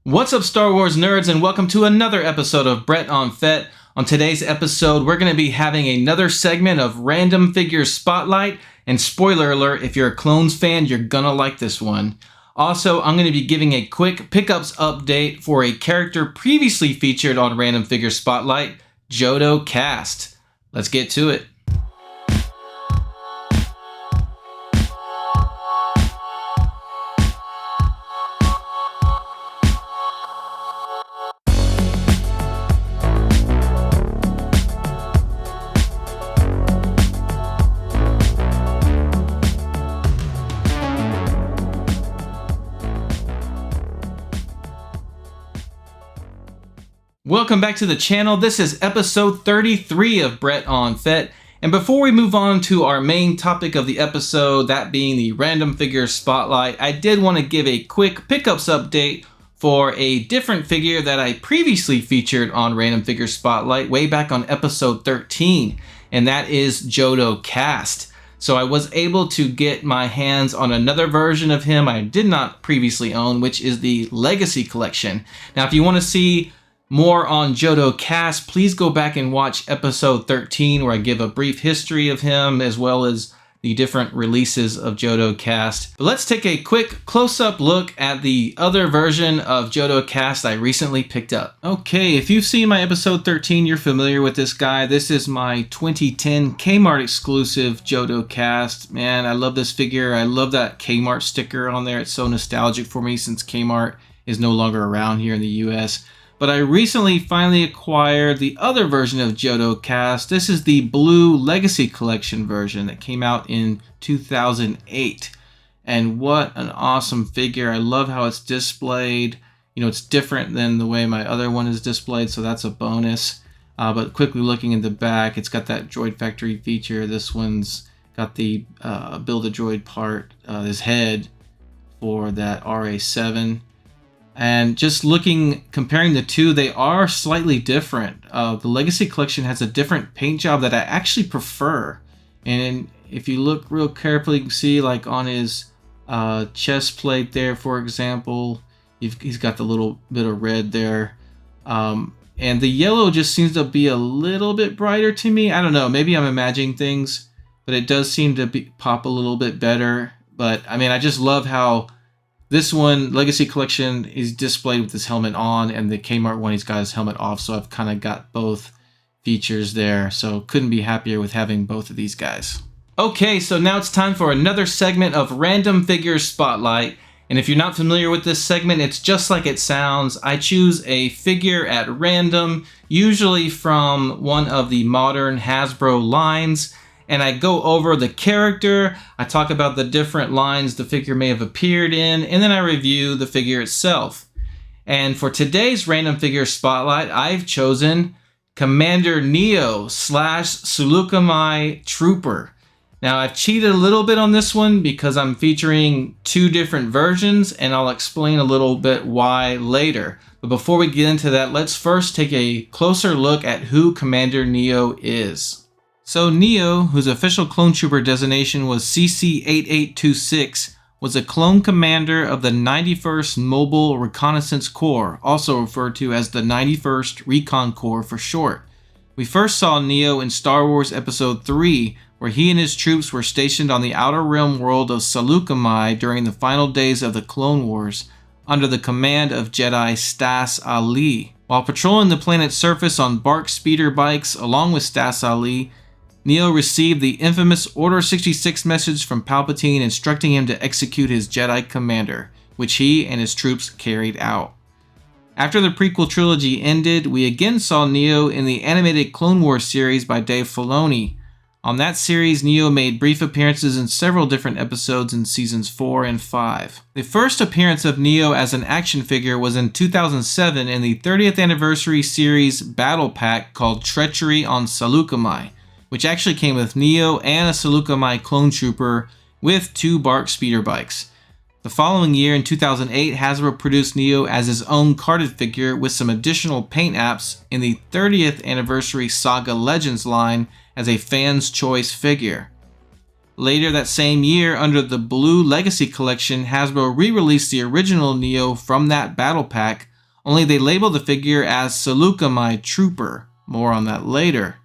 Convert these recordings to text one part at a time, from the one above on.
What's up, Star Wars nerds, and welcome to another episode of Brett on Fett. On today's episode, we're going to be having another segment of Random Figures Spotlight, and spoiler alert, if you're a Clones fan, you're gonna like this one. Also, I'm going to be giving a quick pickups update for a character previously featured on Random Figures Spotlight, Jodo Kast. Let's get to it. Welcome back to the channel. This is episode 33 of Brett on Fett. And before we move on to our main topic of the episode, that being the Random Figures Spotlight, I did want to give a quick pickups update for a different figure that I previously featured on Random Figures Spotlight way back on episode 13, and that is Jodo Kast. So I was able to get my hands on another version of him I did not previously own, which is the Legacy Collection. Now, if you want to see more on Jodo Kast, please go back and watch episode 13 where I give a brief history of him as well as the different releases of Jodo Kast. But let's take a quick close-up look at the other version of Jodo Kast I recently picked up. Okay, if you've seen my episode 13, you're familiar with this guy. This is my 2010 Kmart exclusive Jodo Kast. Man, I love this figure. I love that Kmart sticker on there. It's so nostalgic for me since Kmart is no longer around here in the US. But I recently finally acquired the other version of Jodo Kast. This is the Blue Legacy Collection version that came out in 2008. And what an awesome figure. I love how it's displayed. You know, it's different than the way my other one is displayed, so that's a bonus. But quickly looking in the back, it's got that Droid Factory feature. This one's got the Build-A-Droid part, his head for that RA7. And just comparing the two, they are slightly different. The Legacy Collection has a different paint job that I actually prefer. And if you look real carefully, you can see like on his chest plate there, for example, he's got the little bit of red there. And the yellow just seems to be a little bit brighter to me. I don't know, maybe I'm imagining things, but it does seem to pop a little bit better. But I mean, I just love how this one, Legacy Collection, is displayed with his helmet on, and the Kmart one, he's got his helmet off, so I've kind of got both features there, so couldn't be happier with having both of these guys. Okay, so now it's time for another segment of Random Figures Spotlight, and if you're not familiar with this segment, it's just like it sounds. I choose a figure at random, usually from one of the modern Hasbro lines, and I go over the character, I talk about the different lines the figure may have appeared in, and then I review the figure itself. And for today's Random Figure Spotlight, I've chosen Commander Neo / Saleucami Trooper. Now, I've cheated a little bit on this one because I'm featuring two different versions, and I'll explain a little bit why later. But before we get into that, let's first take a closer look at who Commander Neo is. So Neo, whose official clone trooper designation was CC-8826, was a clone commander of the 91st Mobile Reconnaissance Corps, also referred to as the 91st Recon Corps for short. We first saw Neo in Star Wars Episode 3, where he and his troops were stationed on the Outer Rim world of Saleucami during the final days of the Clone Wars, under the command of Jedi Stas Ali. While patrolling the planet's surface on BARC speeder bikes along with Stas Ali, Neo received the infamous Order 66 message from Palpatine instructing him to execute his Jedi commander, which he and his troops carried out. After the prequel trilogy ended, we again saw Neo in the animated Clone Wars series by Dave Filoni. On that series, Neo made brief appearances in several different episodes in seasons 4 and 5. The first appearance of Neo as an action figure was in 2007 in the 30th anniversary series battle pack called Treachery on Saleucami, which actually came with Neo and a Saleucami clone trooper with two BARC speeder bikes. The following year, in 2008, Hasbro produced Neo as his own carded figure with some additional paint apps in the 30th anniversary Saga Legends line as a fan's choice figure. Later that same year, under the Blue Legacy Collection, Hasbro re-released the original Neo from that battle pack, only they labeled the figure as Seleucami Trooper. More on that later.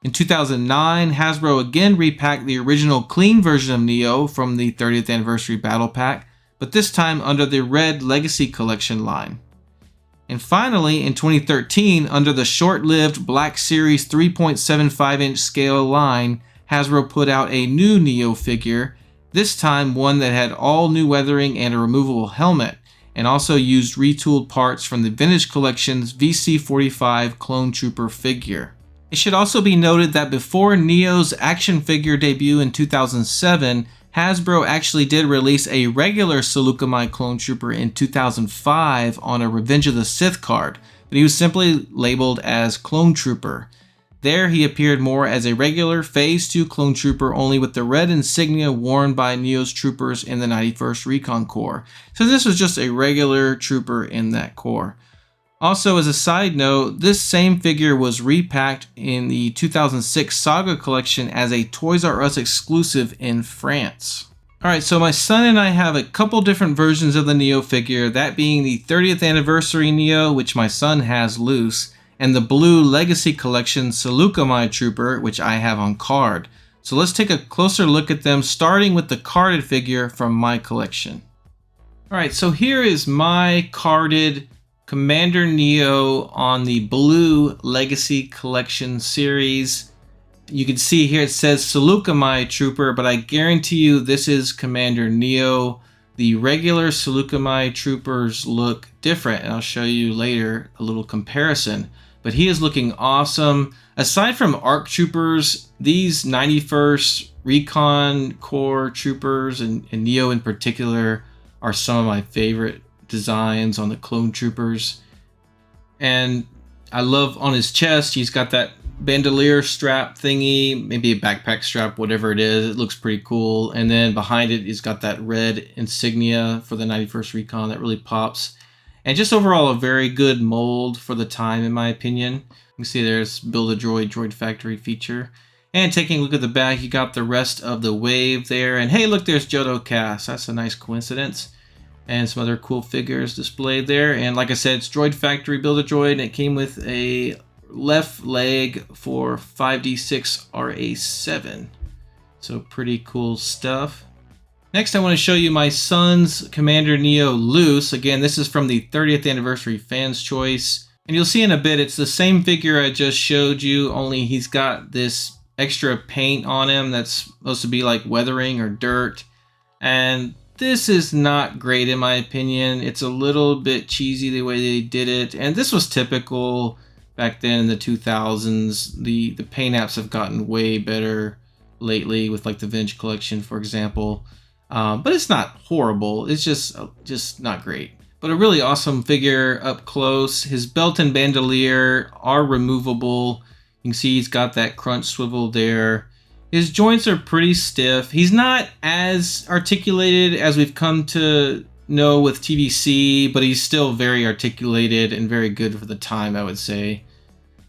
In 2009, Hasbro again repacked the original clean version of Neo from the 30th Anniversary Battle Pack, but this time under the Red Legacy Collection line. And finally, in 2013, under the short-lived Black Series 3.75-inch scale line, Hasbro put out a new Neo figure, this time one that had all new weathering and a removable helmet, and also used retooled parts from the Vintage Collection's VC45 Clone Trooper figure. It should also be noted that before Neo's action figure debut in 2007, Hasbro actually did release a regular Seleucami Clone Trooper in 2005 on a Revenge of the Sith card, but he was simply labeled as Clone Trooper. There he appeared more as a regular Phase 2 Clone Trooper, only with the red insignia worn by Neo's troopers in the 91st Recon Corps. So this was just a regular trooper in that corps. Also, as a side note, this same figure was repacked in the 2006 Saga collection as a Toys R Us exclusive in France. Alright, so my son and I have a couple different versions of the Neo figure, that being the 30th Anniversary Neo, which my son has loose, and the Blue Legacy Collection Seleucami Trooper, which I have on card. So let's take a closer look at them, starting with the carded figure from my collection. Alright, so here is my carded Commander Neo on the Blue Legacy Collection series. You can see here it says Seleucami Trooper, but I guarantee you this is Commander Neo. The regular Seleucami Troopers look different, and I'll show you later a little comparison. But he is looking awesome. Aside from ARC Troopers, these 91st Recon Corps Troopers and Neo in particular are some of my favorite designs on the Clone Troopers. And I love on his chest, he's got that bandolier strap thingy, maybe a backpack strap, whatever it is. It looks pretty cool. And then behind it, he's got that red insignia for the 91st Recon that really pops. And just overall, a very good mold for the time, in my opinion. You can see there's Build a Droid, Droid Factory feature. And taking a look at the back, you got the rest of the wave there. And hey, look, there's Jodo Kast. That's a nice coincidence. And some other cool figures displayed there. And like I said, it's Droid Factory Build a Droid, and it came with a left leg for 5D6 RA7. So pretty cool stuff. Next, I want to show you my son's Commander Neo loose. Again, this is from the 30th Anniversary Fans Choice. And you'll see in a bit, it's the same figure I just showed you, only he's got this extra paint on him that's supposed to be like weathering or dirt. And this is not great in my opinion. It's a little bit cheesy the way they did it. And this was typical back then in the 2000s. The paint apps have gotten way better lately with like the Vintage Collection, for example. But it's not horrible. It's just not great. But a really awesome figure up close. His belt and bandolier are removable. You can see he's got that crunch swivel there. His joints are pretty stiff. He's not as articulated as we've come to know with TVC, but he's still very articulated and very good for the time, I would say.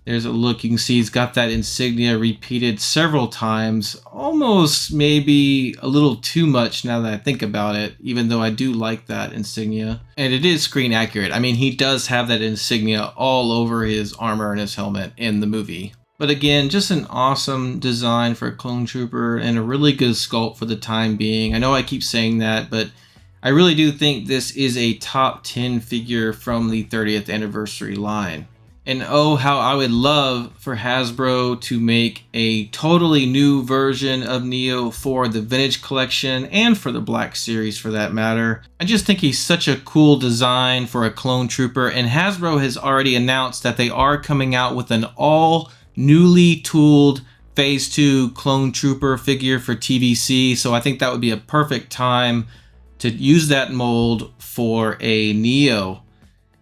There's a look, you can see he's got that insignia repeated several times, almost maybe a little too much now that I think about it, even though I do like that insignia. And it is screen accurate. I mean, he does have that insignia all over his armor and his helmet in the movie. But again, just an awesome design for a Clone Trooper and a really good sculpt for the time being. I know I keep saying that, but I really do think this is a top 10 figure from the 30th Anniversary line. And oh, how I would love for Hasbro to make a totally new version of Neo for the Vintage Collection and for the Black Series for that matter. I just think he's such a cool design for a Clone Trooper, and Hasbro has already announced that they are coming out with an all newly tooled Phase 2 Clone Trooper figure for TVC, so I think that would be a perfect time to use that mold for a Neo.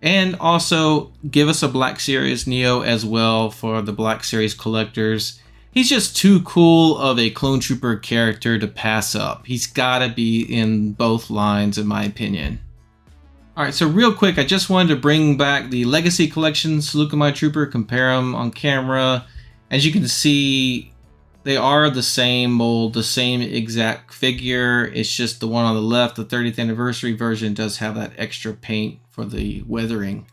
And also give us a Black Series Neo as well for the Black Series collectors. He's just too cool of a Clone Trooper character to pass up. He's gotta be in both lines in my opinion. Alright, so real quick, I just wanted to bring back the Legacy Collection Seleucami Trooper, compare them on camera. As you can see, they are the same mold, the same exact figure. It's just the one on the left, the 30th Anniversary version, does have that extra paint for the weathering.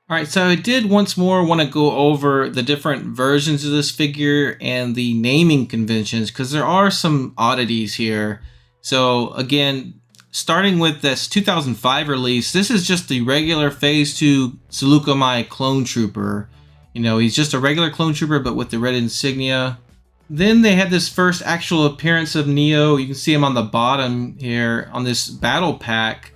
All right, so I did once more want to go over the different versions of this figure and the naming conventions, because there are some oddities here. So again, starting with this 2005 release, this is just the regular Phase 2 Seleucami clone trooper. You know, he's just a regular clone trooper, but with the red insignia. Then they had this first actual appearance of Neo. You can see him on the bottom here on this battle pack.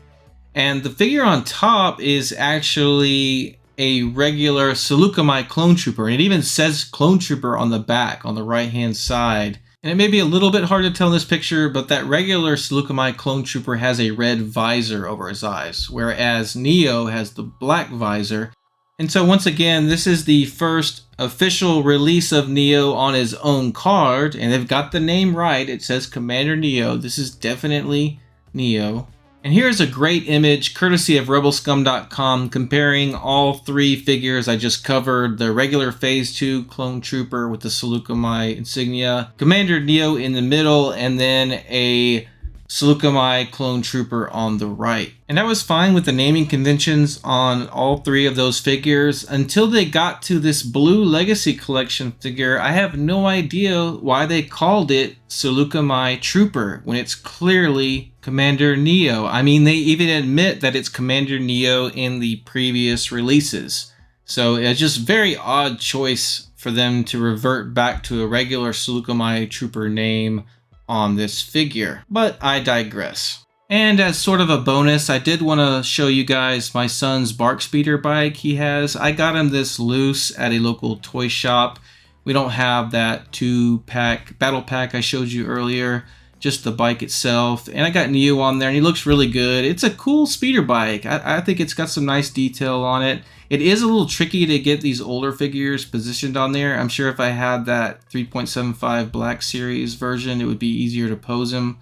And the figure on top is actually a regular Seleucami clone trooper. And it even says clone trooper on the back on the right hand side. And it may be a little bit hard to tell in this picture, but that regular Seleucami clone trooper has a red visor over his eyes, whereas Neo has the black visor. And so once again, this is the first official release of Neo on his own card, and they've got the name right. It says Commander Neo. This is definitely Neo. And here's a great image courtesy of rebelscum.com comparing all three figures I just covered. The regular Phase 2 clone trooper with the Seleucami insignia, Commander Neo in the middle, and then a Seleucami clone trooper on the right. And I was fine with the naming conventions on all three of those figures until they got to this blue Legacy Collection figure. I have no idea why they called it Seleucami Trooper when it's clearly Commander Neo. I mean, they even admit that it's Commander Neo in the previous releases. So it's just very odd choice for them to revert back to a regular Seleucami Trooper name on this figure, but I digress. And as sort of a bonus, I did want to show you guys my son's Bark Speeder bike he has. I got him this loose at a local toy shop. We don't have that 2-pack battle pack I showed you earlier, just the bike itself. And I got Neo on there and he looks really good. It's a cool speeder bike. I think it's got some nice detail on it. It is a little tricky to get these older figures positioned on there. I'm sure if I had that 3.75 Black Series version, it would be easier to pose them.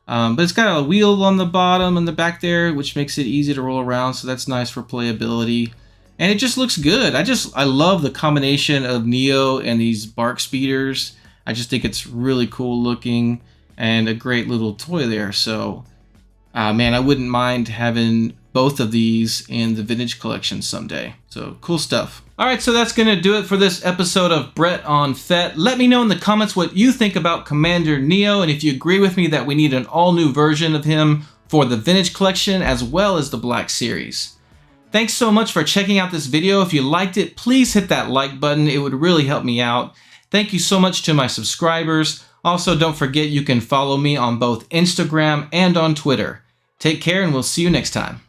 But it's got a wheel on the bottom and the back there, which makes it easy to roll around, so that's nice for playability. And it just looks good. I love the combination of Neo and these Bark Speeders. I just think it's really cool looking and a great little toy there. So, man, I wouldn't mind having both of these in the vintage collection someday. So cool stuff. All right, so that's gonna do it for this episode of Brett on Fett. Let me know in the comments what you think about Commander Neo, and if you agree with me that we need an all-new version of him for the vintage collection as well as the Black Series. Thanks so much for checking out this video. If you liked it, please hit that like button. It would really help me out. Thank you so much to my subscribers. Also, don't forget you can follow me on both Instagram and on Twitter. Take care, and we'll see you next time.